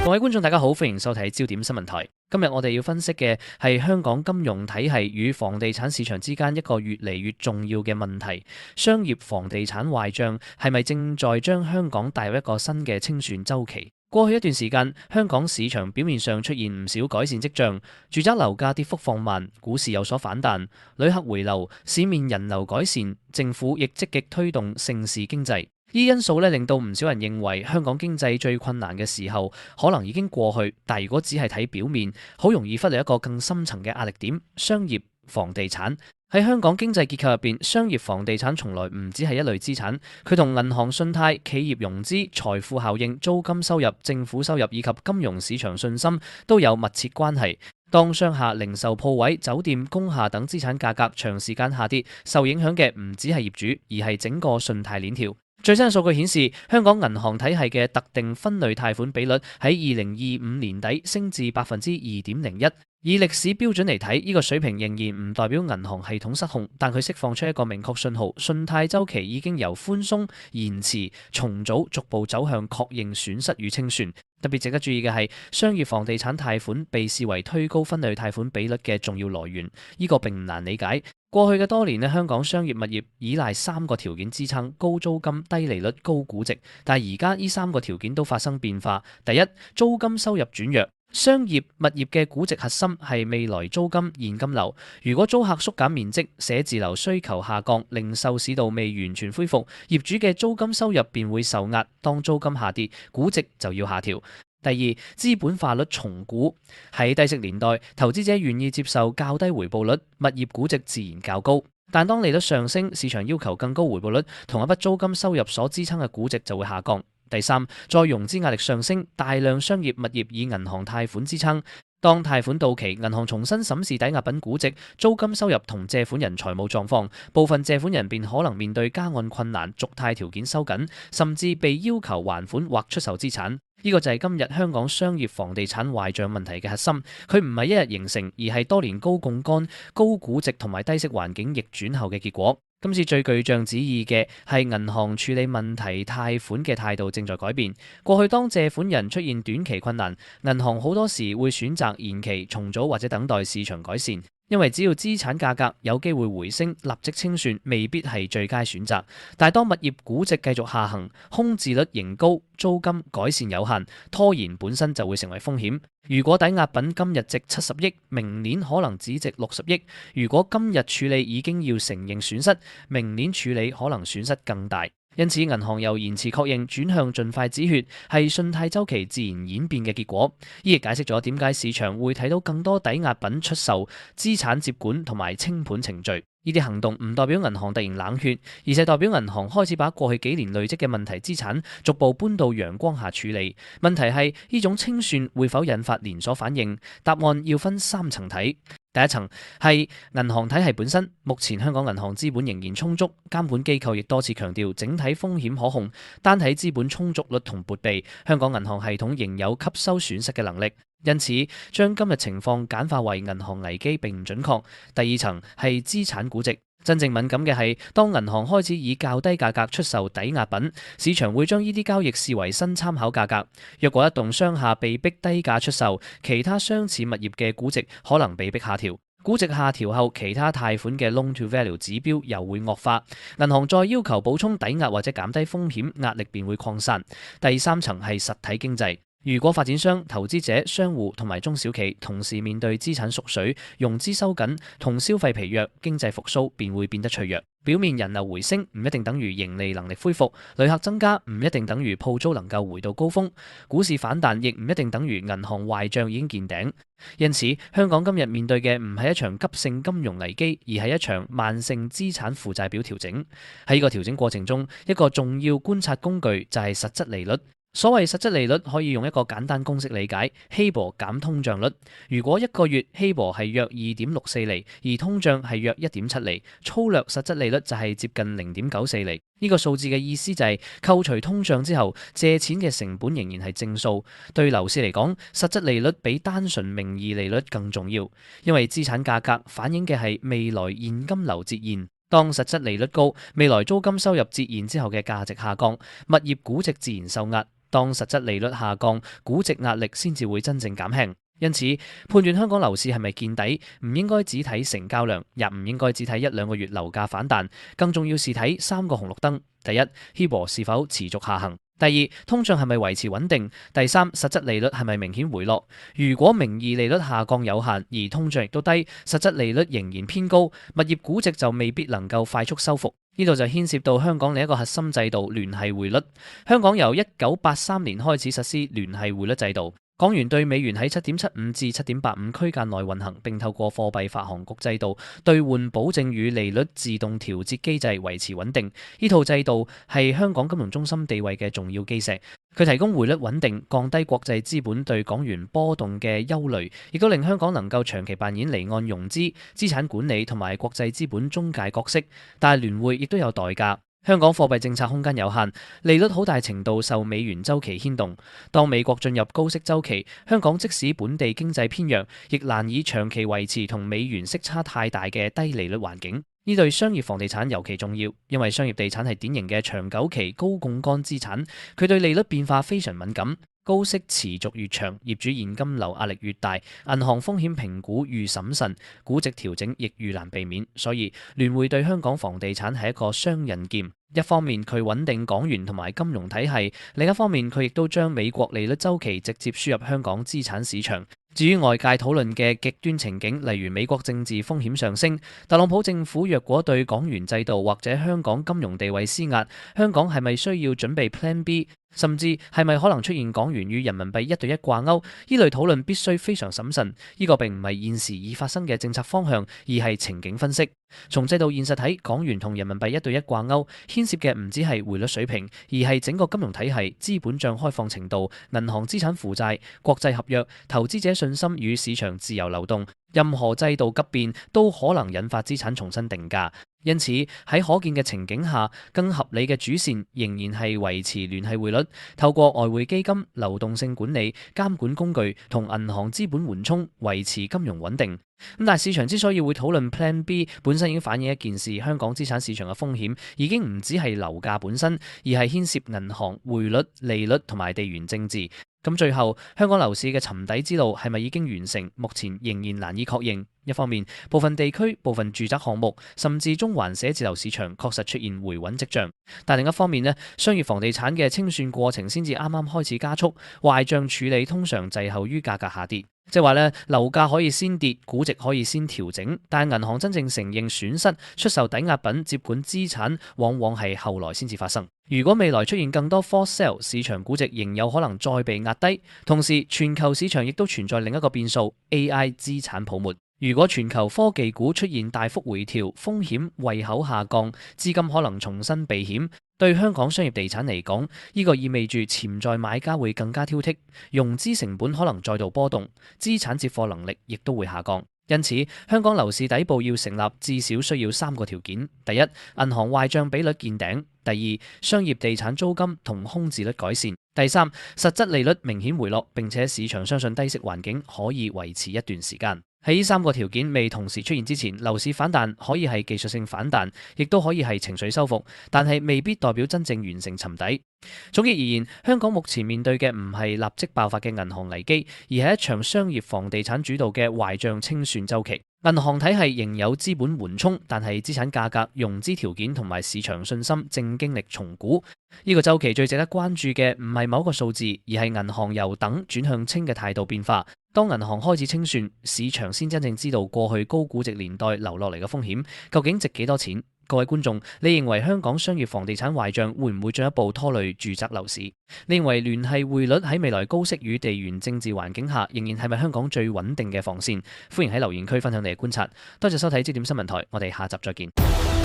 各位觀眾大家好，歡迎收睇焦點新聞台。今日我哋要分析嘅係香港金融體系與房地產市場之間一個越嚟越重要嘅問題：商業房地產壞帳係咪正在將香港帶入一個新嘅清算週期？過去一段時間，香港市場表面上出現唔少改善跡象，住宅樓價跌幅放慢，股市有所反彈，旅客回流，市面人流改善，政府亦積極推動盛事經濟。呢啲因素令到唔少人認為香港經濟最困難嘅時候可能已經過去，但如果只係睇表面，好容易忽略一個更深層嘅壓力點：商業房地產。喺香港經濟結構入邊，商業房地產從來唔只係一類資產，佢同銀行信貸、企業融資、財富效應、租金收入、政府收入以及金融市場信心都有密切關係。當商廈、零售鋪位、酒店、工廈等資產價格長時間下跌，受影響嘅唔只係業主，而係整個信貸鏈條。最新嘅數據顯示，香港銀行體系嘅特定分類貸款比率喺2025年底升至2.01%。以歷史標準嚟睇，呢個水平仍然唔代表銀行系統失控，但佢釋放出一個明確信號：信貸週期已經由寬鬆、延遲、重組逐步走向確認損失與清算。特別值得注意嘅係，商業房地產貸款被視為推高分類貸款比率嘅重要來源，呢個並唔難理解。過去嘅多年香港商業物業依賴3個條件支撐：高租金、低利率、高估值。但係而家呢3個條件都發生變化。第一，租金收入轉弱。商業物業嘅估值核心係未來租金現金流。如果租客縮減面積、寫字樓需求下降、零售市道未完全恢復，業主嘅租金收入便會受壓。當租金下跌，估值就要下調。第二，資本化率重估。喺低息年代，投資者願意接受較低回報率，物業估值自然較高。但當利率上升，市場要求更高回報率，同一筆租金收入所支撐嘅估值就會下降。第三，再融資壓力上升，大量商業物業以銀行貸款支撐。當貸款到期，銀行重新審視抵押品估值、租金收入同借款人財務狀況，部分借款人便可能面對加按困難、續貸條件收緊，甚至被要求還款或出售資產。呢個就係今日香港商業房地產壞帳問題嘅核心。佢唔係一日形成，而係多年高槓桿、高估值同埋低息環境逆轉後嘅結果。今次最具象旨意嘅係銀行處理問題貸款嘅態度正在改變。過去當借款人出現短期困難，銀行好多時會選擇延期、重組或者等待市場改善。因為只要資產價格有機會回升，立即清算未必係最佳選擇。但係當物業估值繼續下行，空置率仍高，租金改善有限，拖延本身就會成為風險。如果抵押品今日值70億，明年可能只值60億；如果今日處理已經要承認損失，明年處理可能損失更大。因此，銀行由延遲確認轉向盡快止血，係信貸週期自然演變嘅結果。呢亦解釋咗點解市場會睇到更多抵押品出售、資產接管同埋清盤程序。呢啲行動唔代表銀行突然冷血，而係代表銀行開始把過去幾年累積嘅問題資產逐步搬到陽光下處理。問題係呢種清算會否引發連鎖反應？答案要分3層睇。第一層係銀行體系本身，目前香港銀行資本仍然充足，監管機構亦多次強調整體風險可控。單睇資本充足率同撥備，香港銀行系統仍有吸收損失嘅能力。因此，將今日情況簡化為銀行危機並唔準確。第二層係資產估值。真正敏感嘅係，當銀行開始以較低價格出售抵押品，市場會將呢啲交易視為新參考價格。若果一棟商廈被逼低價出售，其他相似物業嘅估值可能被逼下調。估值下調後，其他貸款嘅 loan to value 指標又會惡化，銀行再要求補充抵押或者減低風險，壓力便會擴散。第三層係實體經濟。如果發展商、投資者、商戶同埋中小企同時面對資產縮水、融資收緊同消費疲弱，經濟復甦便會變得脆弱。表面人流回升唔一定等於盈利能力恢復，旅客增加唔一定等於鋪租能夠回到高峰，股市反彈亦唔一定等於銀行壞帳已經見頂。因此，香港今日面對嘅唔係一場急性金融危機，而係一場慢性資產負債表調整。喺呢個調整過程中，一個重要觀察工具就係實質利率。所謂實質利率可以用一個簡單公式理解，希鉑減通脹率。如果一個月希鉑係約2.64厘，而通脹係約1.7厘，粗略實質利率就係接近0.94厘。呢個數字嘅意思就係扣除通脹之後，借錢嘅成本仍然係正數。對樓市嚟講，實質利率比單純名義利率更重要，因為資產價格反映嘅係未來現金流折現。當實質利率高，未來租金收入折現之後嘅價值下降，物業估值自然受壓。當實質利率下降，估值壓力先至會真正減輕。因此，判斷香港樓市係咪見底，唔應該只睇成交量，也唔應該只睇一兩個月樓價反彈，更重要是睇三個紅綠燈：第一，HIBOR是否持續下行；第二，通脹係咪維持穩定；第三，實質利率係咪明顯回落。如果名義利率下降有限，而通脹亦都低，實質利率仍然偏高，物業估值就未必能夠快速收復。呢度就牽涉到香港另一個核心制度——聯繫匯率。香港由1983年開始實施聯繫匯率制度。港元對美元喺7.75至7.85區間內運行，並透過貨幣發行局制度兌換保證與利率自動調節機制維持穩定。呢套制度係香港金融中心地位嘅重要基石，佢提供匯率穩定，降低國際資本對港元波動嘅憂慮，亦都令香港能夠長期扮演離岸融資、資產管理同埋國際資本中介角色。但係聯匯亦都有代價。香港貨幣政策空間有限，利率好大程度受美元週期牽動。當美國進入高息週期，香港即使本地經濟偏弱，亦難以長期維持同美元息差太大嘅低利率環境。呢對商業房地產尤其重要，因為商業地產係典型嘅長久期高槓桿資產，佢對利率變化非常敏感。高息持續越長，業主現金流壓力越大，銀行風險評估愈審慎，估值調整亦愈難避免。所以聯匯對香港房地產係一個雙刃劍，一方面佢穩定港元同埋金融體系，另一方面佢亦都將美國利率週期直接輸入香港資產市場。至於外界討論嘅極端情景，例如美國政治風險上升，特朗普政府若果對港元制度或者香港金融地位施壓，香港係咪需要準備 Plan B？甚至係咪可能出現港元與人民幣一對一掛鈎？呢類討論必須非常審慎。呢個並唔係現時已發生嘅政策方向，而係情景分析。從制度現實睇，港元同人民幣一對一掛鈎，牽涉嘅唔止係匯率水平，而係整個金融體系、資本帳開放程度、銀行資產負債、國際合約、投資者信心與市場自由流動。任何制度急變都可能引發資產重新定價。因此喺可見嘅情景下，更合理嘅主線仍然係維持聯繫匯率，透過外匯基金、流動性管理、監管工具同銀行資本緩衝維持金融穩定。但係市場之所以會討論 Plan B， 本身已經反映一件事：香港資產市場嘅風險已經唔止係樓價本身，而係牽涉銀行、匯率、利率同埋地緣政治。咁最後，香港樓市嘅沉底之路係咪已經完成？目前仍然難以確認。一方面，部分地區、部分住宅項目，甚至中環寫字樓市場確實出現回穩跡象。但另一方面呢，商業房地產嘅清算過程先至啱啱開始加速，壞帳處理通常滯後於價格下跌。即係話咧，樓價可以先跌，估值可以先調整，但銀行真正承認損失、出售抵押品、接管資產，往往係後來先至發生。如果未來出現更多 forced sale， 市場估值仍有可能再被壓低。同時，全球市場亦都存在另一個變數 ：AI 資產泡沫。如果全球科技股出現大幅回調，風險胃口下降，資金可能重新避險。對香港商業地產嚟講，呢個意味住潛在買家會更加挑剔，融資成本可能再度波動，資產接貨能力亦都會下降。因此，香港樓市底部要成立，至少需要3個條件：第一，銀行壞帳比率見頂；第二，商業地產租金同空置率改善；第三，實質利率明顯回落，並且市場相信低息環境可以維持一段時間。喺呢3個條件未同時出現之前，樓市反彈可以係技術性反彈，亦都可以係情緒修復，但係未必代表真正完成沉底。總結而言，香港目前面對嘅唔係立即爆發嘅銀行危機，而係一場商業房地產主導嘅壞帳清算週期。銀行體系仍有資本緩衝，但係資產價格、融資條件同埋市場信心正經歷重估。呢個週期最值得關注嘅唔係某個數字，而係銀行由等轉向清嘅態度變化。當銀行開始清算，市場先真正知道過去高估值年代留落嚟嘅風險究竟值幾多錢。各位觀眾，你認為香港商業房地產壞帳會唔會進一步拖累住宅樓市？你認為聯繫匯率喺未來高息與地緣政治環境下，仍然係咪香港最穩定嘅防線？歡迎喺留言區分享你嘅觀察。多謝收睇焦點新聞台，我哋下集再見。